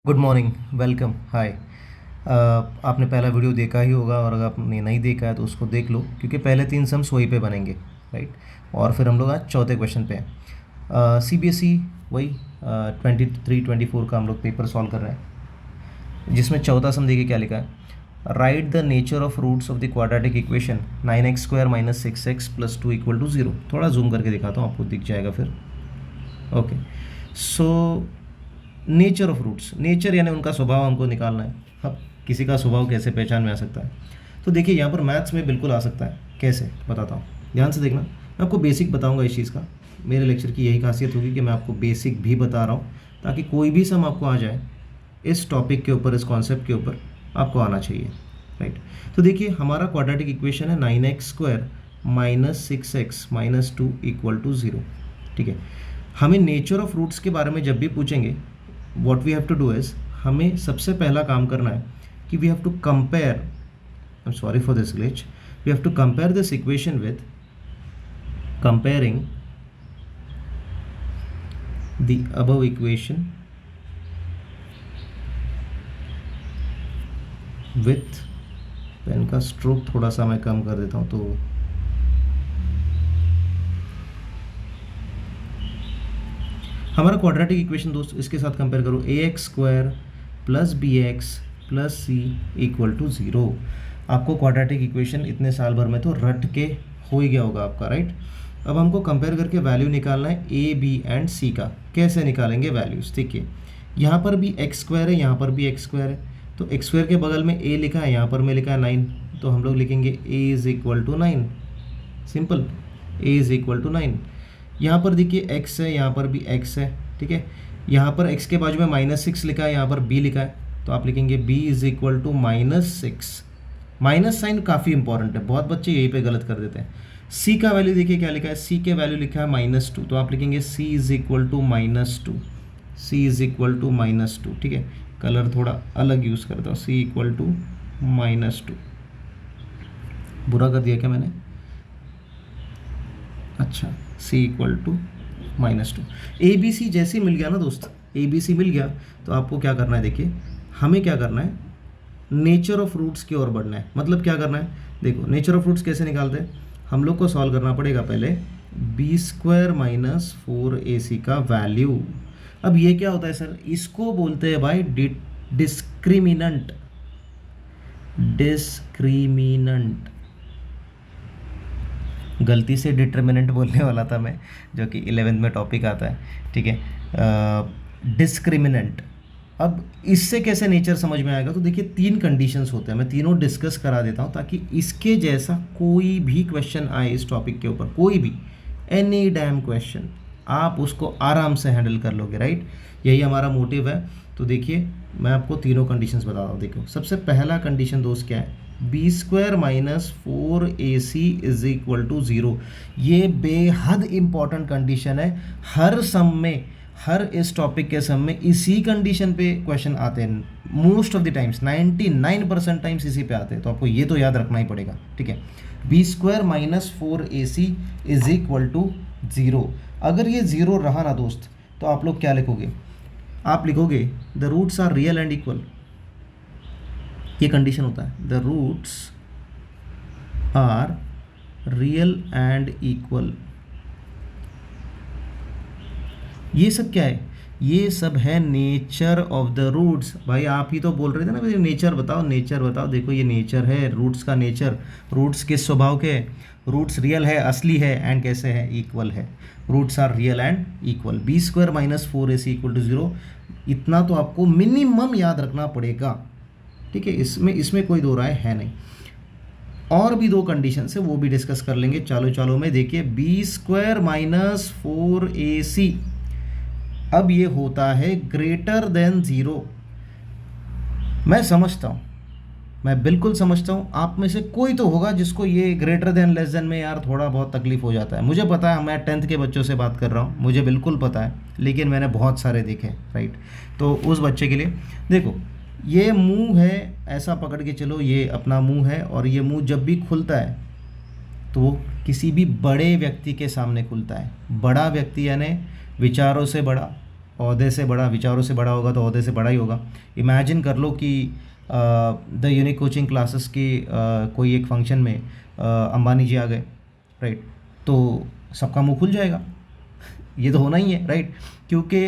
Good morning, welcome, हाय। आपने पहला video देखा ही होगा और अगर आपने नहीं देखा है तो उसको देख लो, क्योंकि पहले 3 सम्स वहीं पे बनेंगे, राइट। और फिर हम लोग आज चौथे क्वेश्चन पे हैं। CBSE वही 23-24 का हम लोग पेपर सॉल्व कर रहे हैं, जिसमें चौथा सम देखिए क्या लिखा है। Write the nature of roots of the quadratic equation 9x² - 6x + 2 = 0। थोड़ा जूम करके दिखाता हूँ, आपको दिख जाएगा फिर। Okay, so nature of roots, nature यानी उनका स्वभाव हमको निकालना है। अब किसी का स्वभाव कैसे पहचान में आ सकता है, तो देखिए यहाँ पर मैथ्स में बिल्कुल आ सकता है। कैसे बताता हूँ, ध्यान से देखना। मैं आपको बेसिक बताऊँगा इस चीज़ का। मेरे लेक्चर की यही खासियत होगी कि मैं आपको बेसिक भी बता रहा हूँ, ताकि कोई भी सम आपको आ जाए इस टॉपिक के ऊपर, इस कॉन्सेप्ट के ऊपर आपको आना चाहिए, राइट। तो देखिए हमारा क्वाड्रेटिक इक्वेशन है 9x² - 6x - 2 = 0, ठीक है। हमें नेचर ऑफ रूट्स के बारे में जब भी पूछेंगे, what we have to do is, हमें सबसे पहला काम करना है कि we have to compare, I'm sorry for this glitch, we have to compare this equation with comparing the above equation with, pen का स्ट्रोक थोड़ा सा मैं कम कर देता हूँ तो हमारा क्वाड्रेटिक इक्वेशन दोस्त इसके साथ कंपेयर करो, ax² + bx + c = 0। आपको क्वाड्रेटिक इक्वेशन इतने साल भर में तो रट के हो ही गया होगा आपका, राइट। अब हमको कंपेयर करके वैल्यू निकालना है a, b एंड c का। कैसे निकालेंगे वैल्यूज़, देखिए यहाँ पर भी x² है, यहाँ पर भी x² है, तो x² के बगल में a लिखा है, यहाँ पर में लिखा है 9, तो हम लोग लिखेंगे a = 9। Simple, a = 9। यहाँ पर देखिए x है, यहाँ पर भी x है, ठीक है। यहाँ पर x के बाजू में -6 लिखा है, यहाँ पर b लिखा है, तो आप लिखेंगे b = -6। माइनस साइन काफ़ी इंपॉर्टेंट है, बहुत बच्चे यहीं पे गलत कर देते हैं। c का वैल्यू देखिए क्या लिखा है, c के वैल्यू लिखा है -2, तो आप लिखेंगे c = -2, c = -2, ठीक है। कलर थोड़ा अलग यूज़ करता हूँ, c = -2। बुरा कर दिया क्या मैंने? अच्छा, c = -2। ए बी सी जैसे मिल गया ना दोस्त, ए बी सी मिल गया, तो आपको क्या करना है, देखिए हमें क्या करना है, नेचर ऑफ रूट्स की ओर बढ़ना है। मतलब क्या करना है, देखो नेचर ऑफ रूट्स कैसे निकालते हैं, हम लोग को सॉल्व करना पड़ेगा पहले b² - 4ac का वैल्यू। अब ये क्या होता है सर, इसको बोलते हैं भाई डिस्क्रिमिनेंट। डिस्क्रिमिनेंट, गलती से डिटर्मिनेंट बोलने वाला था मैं, जो कि 11th में टॉपिक आता है, ठीक है। डिस्क्रिमिनेंट। अब इससे कैसे नेचर समझ में आएगा, तो देखिए 3 कंडीशंस होते हैं, मैं तीनों डिस्कस करा देता हूँ, ताकि इसके जैसा कोई भी क्वेश्चन आए इस टॉपिक के ऊपर, कोई भी एनी डैम क्वेश्चन, आप उसको आराम से हैंडल कर लोगे, राइट। यही हमारा मोटिव है। तो देखिए मैं आपको तीनों कंडीशंस बता रहा हूँ। देखो सबसे पहला कंडीशन दोस्त क्या है, b² - 4ac = 0। ये बेहद इंपॉर्टेंट कंडीशन है। हर सम में, हर इस टॉपिक के सम में इसी कंडीशन पे क्वेश्चन आते हैं। Most of the times, 99% times इसी पे आते हैं, तो आपको ये तो याद रखना ही पड़ेगा, ठीक है। b² - 4ac = 0। अगर ये 0 रहा ना दोस्त, तो आप लोग क्या लिखोगे, आप लिखोगे the roots are real and equal. ये कंडीशन होता है, the roots are real and equal. ये सब क्या है, ये सब है नेचर ऑफ द रूट्स। भाई आप ही तो बोल रहे थे ना, भाई नेचर बताओ, नेचर बताओ। देखो ये नेचर है, रूट्स का नेचर। रूट्स किस स्वभाव के है, रूट्स रियल है, असली है, एंड कैसे है, इक्वल है। Roots are real and equal. b² - 4ac = 0, इतना तो आपको मिनिमम याद रखना पड़ेगा, ठीक है। इसमें कोई दो राय है नहीं। और भी 2 कंडीशन है, वो भी डिस्कस कर लेंगे चालो में। देखिए b² - 4ac, अब ये होता है > 0। मैं समझता हूँ, मैं बिल्कुल समझता हूँ, आप में से कोई तो होगा जिसको ये > में यार थोड़ा बहुत तकलीफ हो जाता है। मुझे पता है, मैं 10th के बच्चों से बात कर रहा हूँ, मुझे बिल्कुल पता है, लेकिन मैंने बहुत सारे देखे, राइट। तो उस बच्चे के लिए देखो, ये मुंह है, ऐसा पकड़ के चलो, ये अपना मुंह है, और ये मुंह जब भी खुलता है तो वो किसी भी बड़े व्यक्ति के सामने खुलता है। बड़ा व्यक्ति यानी विचारों से बड़ा, ओहदे से बड़ा, विचारों से बड़ा होगा तो ओहदे से बड़ा ही होगा। इमेजिन कर लो कि द यूनिक कोचिंग क्लासेस के कोई एक फंक्शन में अंबानी जी आ गए, राइट, तो सबका मुंह खुल जाएगा। ये तो होना ही है, राइट, क्योंकि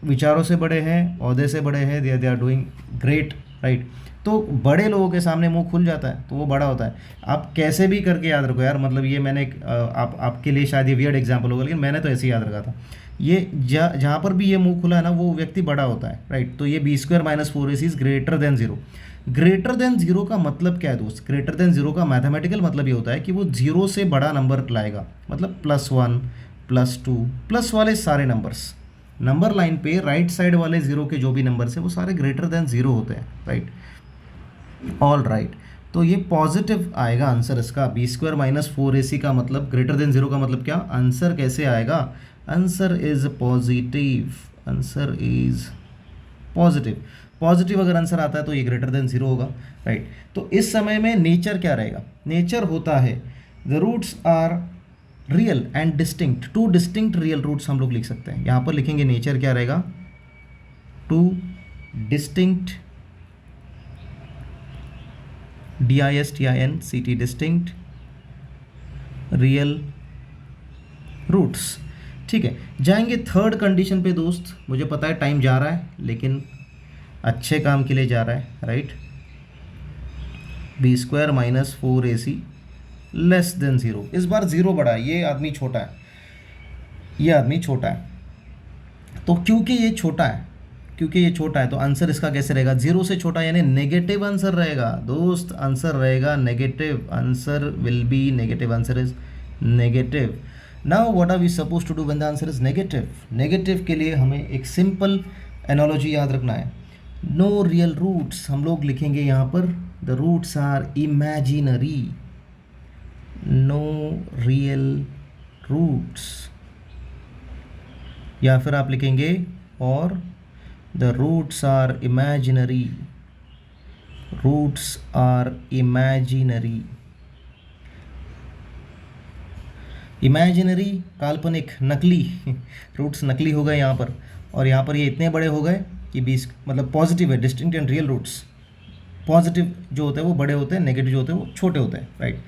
विचारों से बड़े हैं, ओहदे से बड़े हैं, they are doing great, right. तो बड़े लोगों के सामने मुंह खुल जाता है तो वो बड़ा होता है। आप कैसे भी करके याद रखो यार, मतलब ये मैंने आपके लिए शायद ये वियर्ड एग्जांपल होगा, लेकिन मैंने तो ऐसे ही याद रखा था। ये जहाँ पर भी ये मुंह खुला है ना, वो व्यक्ति बड़ा होता है, राइट। तो ये b² - 4ac is greater than 0। Greater than 0 का मतलब क्या है दोस्त? ग्रेटर देन 0 का मैथमेटिकल मतलब ये होता है कि वो 0 से बड़ा नंबर लाएगा, मतलब +1 +2 प्लस वाले सारे नंबर्स। नंबर लाइन पे राइट साइड वाले 0 के जो भी नंबर्स हैं वो सारे ग्रेटर देन 0 होते हैं, राइट। ऑल राइट, तो ये पॉजिटिव आएगा आंसर इसका। b² - 4ac का मतलब ग्रेटर देन 0 का मतलब क्या? आंसर कैसे आएगा? Answer is positive, answer is positive. Positive अगर आंसर आता है तो ये ग्रेटर देन 0 होगा, राइट। तो इस समय में नेचर क्या रहेगा? नेचर होता है the roots are real and distinct, 2 distinct real roots हम लोग लिख सकते हैं। यहाँ पर लिखेंगे नेचर क्या रहेगा? 2 distinct, DISTINCT distinct real roots. ठीक है, जाएंगे थर्ड कंडीशन पे दोस्त। मुझे पता है टाइम जा रहा है, लेकिन अच्छे काम के लिए जा रहा है, right. b² - 4ac less than 0। इस बार 0 बड़ा है, ये आदमी छोटा है, ये आदमी छोटा है। तो क्योंकि ये छोटा है, क्योंकि ये छोटा है तो आंसर इसका कैसे रहेगा? 0 से छोटा, यानी नेगेटिव आंसर रहेगा दोस्त। आंसर रहेगा negative, answer will be negative, answer is negative. Now what are we suppose to do when the answer is negative? Negative के लिए हमें एक सिंपल एनालॉजी याद रखना है। नो रियल रूट्स हम लोग लिखेंगे यहाँ पर, the roots are imaginary, no real roots. या फिर आप लिखेंगे और the roots are imaginary, roots are imaginary. Imaginary काल्पनिक, नकली रूट्स नकली हो गए यहाँ पर, और यहाँ पर ये इतने बड़े हो गए कि 20, मतलब पॉजिटिव है। Distinct and real roots, positive जो होते हैं वो बड़े होते हैं, नेगेटिव जो होते हैं वो छोटे होते हैं, राइट।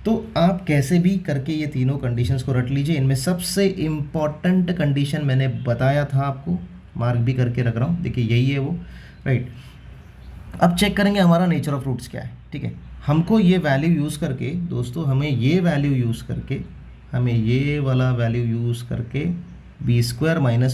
तो आप कैसे भी करके ये तीनों कंडीशंस को रट लीजिए। इनमें सबसे इम्पॉर्टेंट कंडीशन मैंने बताया था आपको, मार्क भी करके रख रहा हूँ, देखिए यही है वो, राइट। अब चेक करेंगे हमारा नेचर ऑफ रूट्स क्या है, ठीक है। हमको ये वैल्यू यूज़ करके दोस्तों, हमें ये वैल्यू यूज़ करके, हमें ये वाला वैल्यू यूज़ करके b² -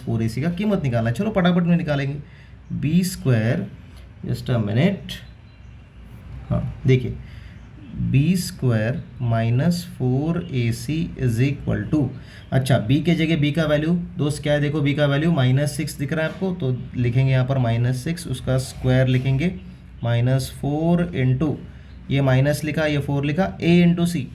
4ac का कीमत निकालना है। चलो फटाफट में निकालेंगे। b², जस्ट अ मिनट, हाँ देखिए, b² - 4ac is equal to, अच्छा b के जगह b का वैल्यू दोस्त क्या है? देखो b का वैल्यू -6 दिख रहा है आपको, तो लिखेंगे यहाँ पर -6, उसका स्क्वायर लिखेंगे -4 इंटू, ये माइनस लिखा, ये 4 लिखा, a into C,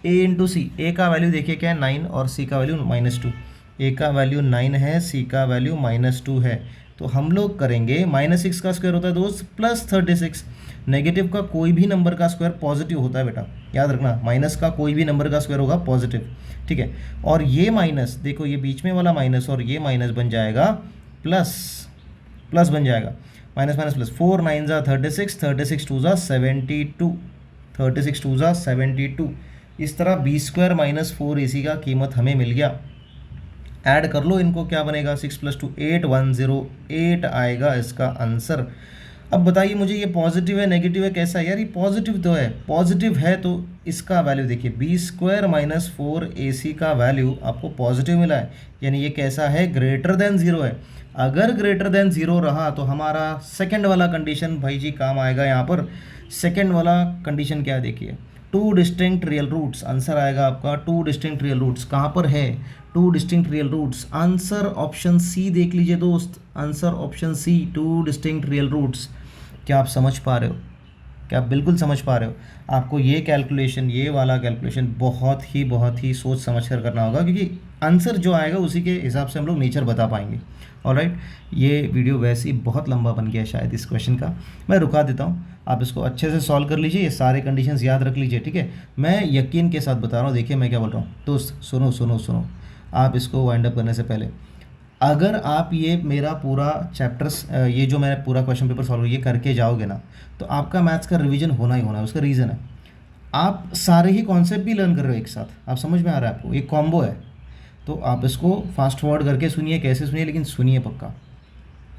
a into C. a का वैल्यू देखिए क्या है? 9, और c का वैल्यू -2। a का वैल्यू 9 है, c का वैल्यू -2 है। तो हम लोग करेंगे -6 का स्क्वायर होता है दोस्त +36। नेगेटिव का कोई भी नंबर का स्क्वायर पॉजिटिव होता है बेटा, याद रखना। माइनस का कोई भी नंबर का स्क्वायर होगा पॉजिटिव, ठीक है। और ये माइनस, देखो ये बीच में वाला माइनस और ये माइनस बन जाएगा प्लस, प्लस बन जाएगा, माइनस माइनस प्लस। 4 9 ज़ा 36, 36 2 ज़ा 72, 36 2 ज़ा 72। इस तरह b² - 4ac का कीमत हमें मिल गया। ऐड कर लो इनको, क्या बनेगा? 6 + 2 8, 108 आएगा इसका आंसर। अब बताइए मुझे, ये पॉजिटिव है नेगेटिव है कैसा है? यार ये पॉजिटिव तो है, पॉजिटिव है तो इसका वैल्यू देखिए, b² - 4ac का वैल्यू आपको पॉजिटिव मिला है, यानी ये कैसा है? ग्रेटर देन 0 है। अगर ग्रेटर देन 0 रहा तो हमारा सेकंड वाला कंडीशन भाई जी काम आएगा यहाँ पर। सेकंड वाला कंडीशन क्या है देखिए, 2 डिस्टिंक्ट रियल रूट्स। आंसर आएगा आपका 2 डिस्टिंक्ट रियल रूट्स। कहाँ पर है 2 distinct real roots? Answer option C देख लीजिए दोस्त, answer option C, 2 distinct real roots. क्या आप समझ पा रहे हो? क्या आप बिल्कुल समझ पा रहे हो? आपको ये कैलकुलेशन, ये वाला कैलकुलेशन बहुत ही सोच समझ कर करना होगा, क्योंकि आंसर जो आएगा उसी के हिसाब से हम लोग नेचर बता पाएंगे। ऑलराइट, ये वीडियो वैसे ही बहुत लंबा बन गया शायद इस क्वेश्चन का, मैं रुका देता हूँ। आप इसको अच्छे से सॉल्व कर लीजिए, ये सारे कंडीशंस याद रख लीजिए, ठीक है। मैं यकीन के साथ बता रहा हूँ, देखिए मैं क्या बोल रहा हूँ दोस्त, सुनो सुनो सुनो। आप इसको वाइंड अप करने से पहले अगर आप ये मेरा पूरा चैप्टर्स ये जो मैं पूरा क्वेश्चन पेपर सॉल्व ये करके जाओगे ना, तो आपका मैथ्स का रिवीजन होना ही होना है। उसका रीज़न है, आप सारे ही कॉन्सेप्ट भी लर्न कर रहे हो एक साथ। आप समझ में आ रहा है आपको, एक कॉम्बो है। तो आप इसको फास्ट फॉरवर्ड करके सुनिए, कैसे सुनिए लेकिन सुनिए पक्का।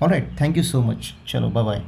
Alright, thank you so much, चलो बाय बाय।